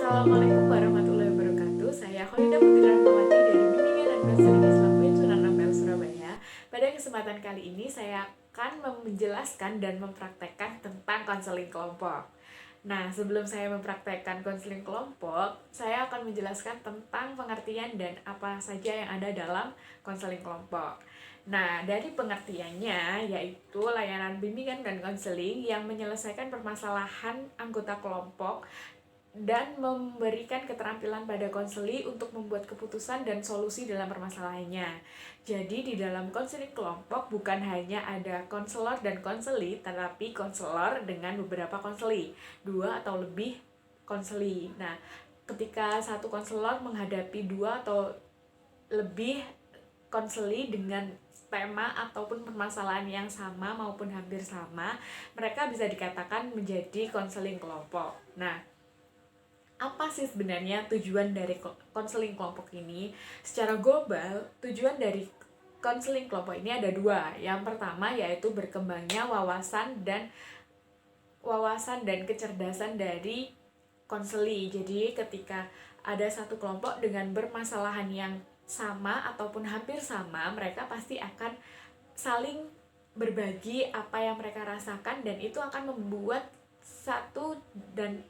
Assalamualaikum warahmatullahi wabarakatuh. Saya Kholida Putri Rahmawati dari Bimbingan dan Konseling Islam UIN Sunan Ampel, Surabaya. Pada kesempatan kali ini saya akan menjelaskan dan mempraktekkan tentang konseling kelompok. Nah, sebelum saya mempraktekkan konseling kelompok, saya akan menjelaskan tentang pengertian dan apa saja yang ada dalam konseling kelompok. Nah, dari pengertiannya yaitu layanan bimbingan dan konseling yang menyelesaikan permasalahan anggota kelompok dan memberikan keterampilan pada konseli untuk membuat keputusan dan solusi dalam permasalahannya. Jadi di dalam konseling kelompok bukan hanya ada konselor dan konseli, tetapi konselor dengan beberapa konseli, 2 atau lebih konseli. Nah, ketika satu konselor menghadapi 2 atau lebih konseli dengan tema ataupun permasalahan yang sama maupun hampir sama, mereka bisa dikatakan menjadi konseling kelompok. Nah, apa sih sebenarnya tujuan dari konseling kelompok ini? Secara global, tujuan dari konseling kelompok ini ada 2. Yang pertama yaitu berkembangnya wawasan dan kecerdasan dari konseli. Jadi ketika ada satu kelompok dengan bermasalahan yang sama ataupun hampir sama, mereka pasti akan saling berbagi apa yang mereka rasakan, dan itu akan membuat satu dan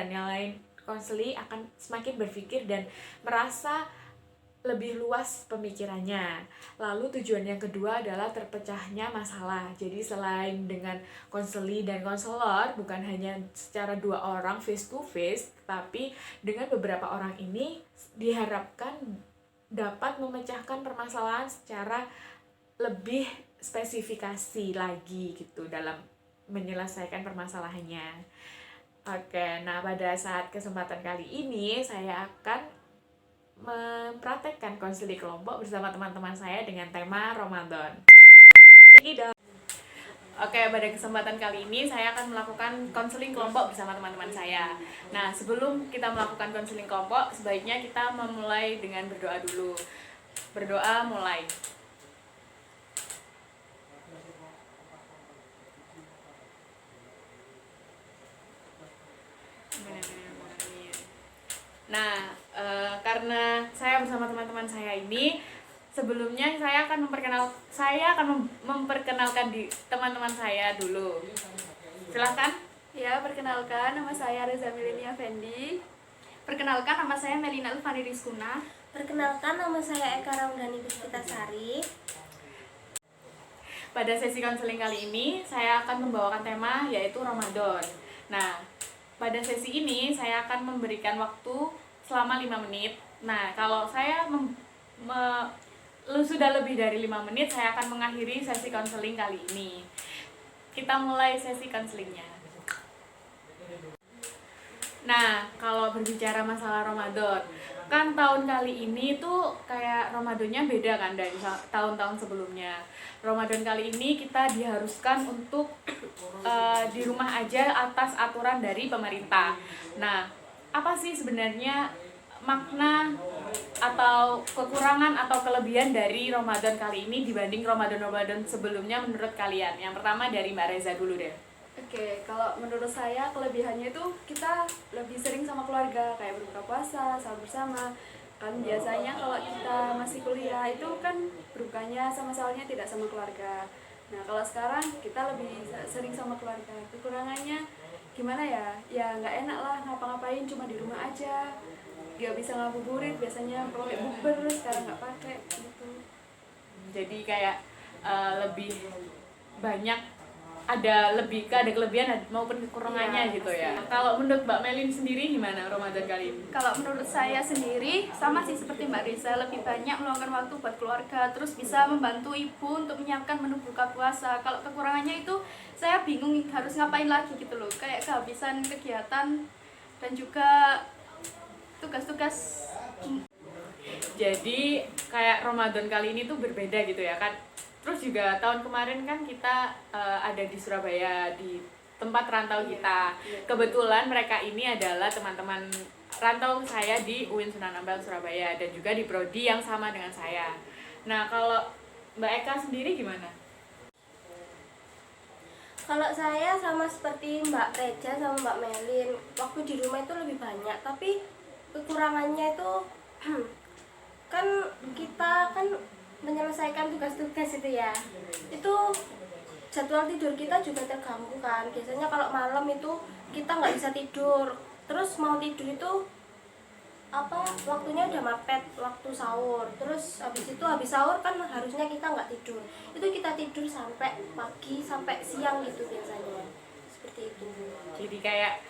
yang lain konseli akan semakin berpikir dan merasa lebih luas pemikirannya. Lalu tujuan yang kedua adalah terpecahnya masalah. Jadi selain dengan konseli dan konselor, bukan hanya secara 2 orang face to face, tapi dengan beberapa orang ini diharapkan dapat memecahkan permasalahan secara lebih spesifikasi lagi gitu dalam menyelesaikan permasalahannya. Oke, nah pada saat kesempatan kali ini saya akan mempraktekkan konseling kelompok bersama teman-teman saya dengan tema Ramadan. Cekidot. Oke, pada kesempatan kali ini saya akan melakukan konseling kelompok bersama teman-teman saya. Nah, sebelum kita melakukan konseling kelompok, sebaiknya kita memulai dengan berdoa dulu. Berdoa mulai. Nah, karena saya bersama teman-teman saya ini, sebelumnya saya akan memperkenalkan di teman-teman saya dulu. Silahkan. Ya, perkenalkan nama saya Reza Milinia Fendi. Perkenalkan nama saya Melina Ulfani Rizkuna. Perkenalkan nama saya Eka Raundhani Puspitasari. Pada sesi konseling kali ini saya akan membawakan tema yaitu Ramadan. Nah, pada sesi ini saya akan memberikan waktu selama 5 menit. Nah, kalau saya sudah lebih dari 5 menit, saya akan mengakhiri sesi konseling kali ini. Kita mulai sesi konselingnya. Nah, kalau berbicara masalah Ramadan, kan tahun kali ini tuh kayak Ramadannya beda kan dari tahun-tahun sebelumnya. Ramadan kali ini kita diharuskan untuk di rumah aja atas aturan dari pemerintah. Nah, apa sih sebenarnya makna atau kekurangan atau kelebihan dari Ramadan kali ini dibanding Ramadan-Ramadan sebelumnya menurut kalian? Yang pertama dari Mbak Reza dulu deh. Oke, kalau menurut saya kelebihannya itu kita lebih sering sama keluarga, kayak berbuka puasa, sahur bersama. Kan biasanya kalau kita masih kuliah itu kan berukanya sama sahurnya tidak sama keluarga. Nah, kalau sekarang kita lebih sering sama keluarga. Kekurangannya gimana ya? Ya nggak enak lah ngapa-ngapain cuma di rumah aja. Nggak bisa ngabuburit, biasanya pakai bukber, sekarang nggak pakai gitu. Jadi kayak lebih banyak ada kelebihan maupun kekurangannya gitu ya. Kalau menurut Mbak Melin sendiri gimana Ramadan kali ini? Kalau menurut saya sendiri sama sih seperti Mbak Risa, lebih banyak meluangkan waktu buat keluarga, terus bisa membantu ibu untuk menyiapkan menu buka puasa. Kalau kekurangannya itu saya bingung harus ngapain lagi gitu loh, kayak kehabisan kegiatan dan juga tugas-tugas. Jadi kayak Ramadan kali ini tuh berbeda gitu ya kan. Terus juga tahun kemarin kan kita ada di Surabaya, di tempat rantau kita. Kebetulan mereka ini adalah teman-teman rantau saya di UIN Sunan Ampel, Surabaya, dan juga di prodi yang sama dengan saya. Nah, kalau Mbak Eka sendiri gimana? Kalau saya sama seperti Mbak Reja sama Mbak Melin, waktu di rumah itu lebih banyak, tapi kekurangannya itu kan kita kan menyelesaikan tugas-tugas itu ya. Itu jadwal tidur kita juga terganggu kan. Biasanya kalau malam itu kita nggak bisa tidur. Terus mau tidur itu waktunya udah mepet waktu sahur, terus habis sahur kan harusnya kita nggak tidur, itu kita tidur sampai pagi sampai siang gitu biasanya, seperti itu. Jadi kayak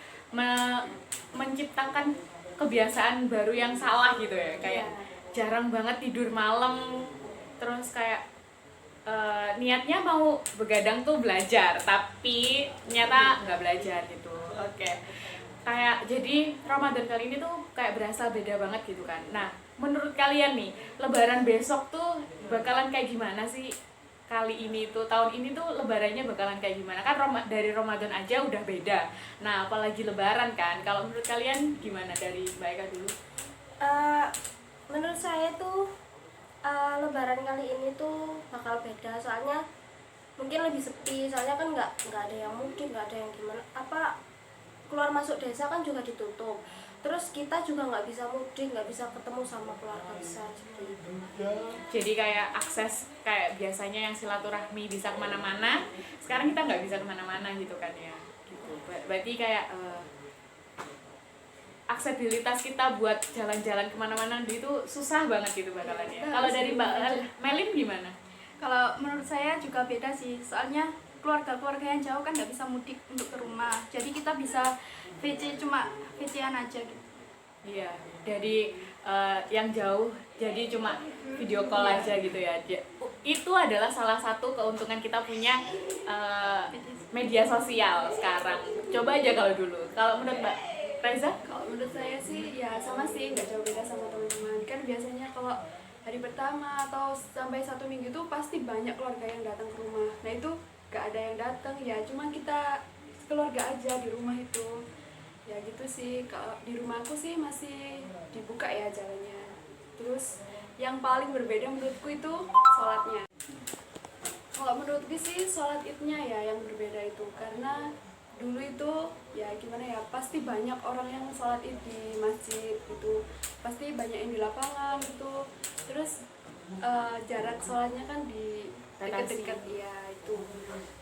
menciptakan kebiasaan baru yang salah gitu ya, kayak jarang banget tidur malam, terus kayak niatnya mau begadang tuh belajar tapi ternyata nggak belajar gitu. Oke. Kayak jadi Ramadan kali ini tuh kayak berasa beda banget gitu kan. Nah, menurut kalian nih, Lebaran besok tuh bakalan kayak gimana sih? Kali ini tuh, tahun ini tuh Lebarannya bakalan kayak gimana? Kan dari Ramadan aja udah beda. Nah, apalagi Lebaran kan. Kalau menurut kalian gimana, dari Mbak Eka dulu? Menurut saya tuh Lebaran kali ini tuh bakal beda, soalnya mungkin lebih sepi, soalnya kan nggak ada yang mudik, nggak ada yang gimana, keluar masuk desa kan juga ditutup, terus kita juga nggak bisa mudik, nggak bisa ketemu sama keluarga besar seperti itu. Jadi kayak akses kayak biasanya yang silaturahmi bisa kemana-mana, sekarang kita nggak bisa kemana-mana gitu kan ya. Gitu. Berarti kayak aksesibilitas kita buat jalan-jalan kemana-mana itu susah banget gitu bakalan ya. Kalau dari Mbak Melin gimana? Kalau menurut saya juga beda sih, soalnya keluarga-keluarga yang jauh kan nggak bisa mudik untuk ke rumah, jadi kita bisa cuma VC-an aja gitu. Iya, jadi yang jauh jadi cuma video call aja gitu ya. Itu adalah salah satu keuntungan kita punya media sosial sekarang. Coba aja kalau dulu. Kalau menurut Mbak Reza? Kalau menurut saya sih ya sama sih, nggak jauh beda sama teman-teman. Kan biasanya kalau hari pertama atau sampai 1 minggu itu pasti banyak keluarga yang datang ke rumah. Nah itu nggak ada yang datang ya, cuma kita keluarga aja di rumah itu. Ya gitu sih. Kalau di rumah aku sih masih dibuka ya jalannya. Terus yang paling berbeda menurutku itu sholatnya. Kalau menurutku sih sholat idnya ya yang berbeda itu, karena dulu itu ya gimana ya, pasti banyak orang yang sholat id di masjid gitu, pasti banyak yang di lapangan gitu. Terus jarak sholatnya kan di dekat-dekat ya itu.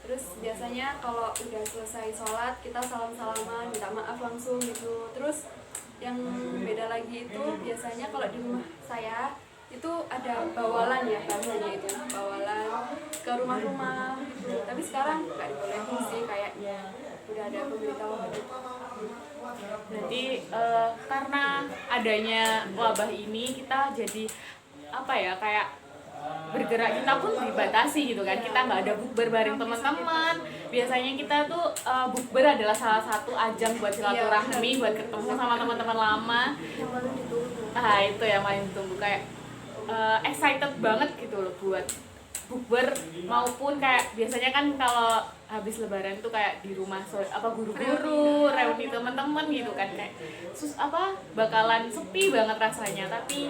Terus biasanya kalau udah selesai sholat kita salam-salaman, minta maaf langsung gitu. Terus yang beda lagi itu biasanya kalau di rumah saya itu ada bawalan ya, bahasanya itu bawalan ke rumah-rumah gitu. Tapi sekarang nggak dibolehin sih, kayaknya udah ada pemberitahuan gitu. Berarti karena adanya wabah ini kita jadi apa ya, kayak bergerak kita pun dibatasi gitu kan. Kita nggak ada bukber bareng teman-teman. Biasanya kita tuh bukber adalah salah satu ajang buat silaturahmi, buat ketemu sama teman-teman lama. Yang paling ditunggu. Nah itu yang paling ditunggu, kayak excited banget gitu loh buat bukber. Maupun kayak biasanya kan kalau habis lebaran tuh kayak di rumah guru-guru reuni teman-teman gitu kan, kayak bakalan sepi banget rasanya. Tapi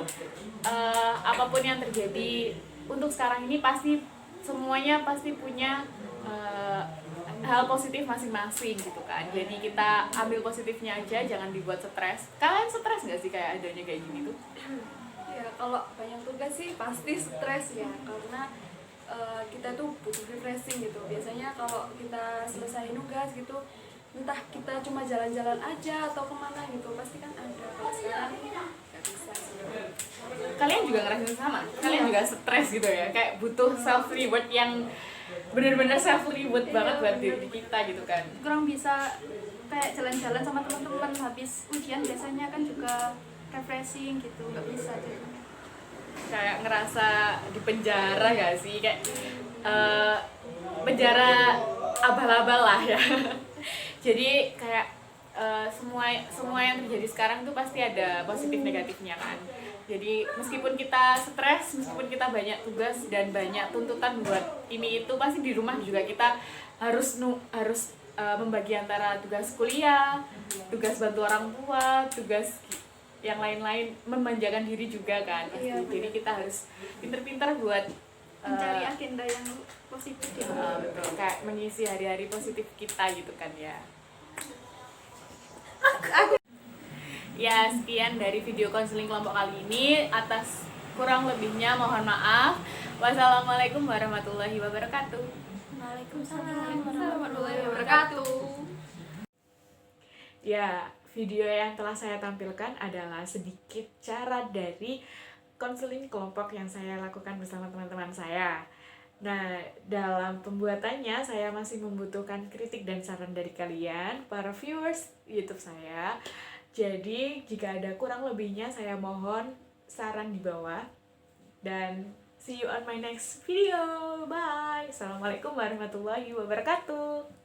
apapun yang terjadi untuk sekarang ini pasti semuanya pasti punya hal positif masing-masing gitu kan. Jadi kita ambil positifnya aja, jangan dibuat stres. Kalian stres nggak sih kayak adanya kayak gini tuh? Ya kalau banyak tugas sih pasti stres ya, karena kita tuh butuh refreshing gitu. Biasanya kalau kita selesai nugas gitu, entah kita cuma jalan-jalan aja atau kemana gitu, pasti kan ada. Kalau sekarang nggak bisa sih. Kalian juga ngerasain sama? Kalian juga stres gitu ya? Kayak butuh self reward yang benar-benar self reward banget buat diri kita gitu kan? Kurang bisa kayak jalan-jalan sama teman-teman habis ujian, biasanya kan juga refreshing gitu, nggak bisa jadinya. Kayak ngerasa di penjara gak sih? Kayak penjara abal-abal lah ya. Jadi kayak semua yang terjadi sekarang tuh pasti ada positif negatifnya kan. Jadi meskipun kita stres, meskipun kita banyak tugas dan banyak tuntutan buat ini itu, pasti di rumah juga kita harus membagi antara tugas kuliah, tugas bantu orang tua, tugas yang lain-lain, memanjakan diri juga kan pasti. Jadi kita harus pinter-pinter buat mencari agenda yang positif ya. Betul, kayak mengisi hari-hari positif kita gitu kan ya. Ya, sekian dari video konseling kelompok kali ini. Atas kurang lebihnya mohon maaf. Wassalamualaikum warahmatullahi wabarakatuh. Waalaikumsalam Warahmatullahi wabarakatuh. Ya, video yang telah saya tampilkan adalah sedikit cara dari konseling kelompok yang saya lakukan bersama teman-teman saya. Nah, dalam pembuatannya saya masih membutuhkan kritik dan saran dari kalian, para viewers YouTube saya. Jadi, jika ada kurang lebihnya saya mohon saran di bawah. Dan see you on my next video. Bye. Assalamualaikum warahmatullahi wabarakatuh.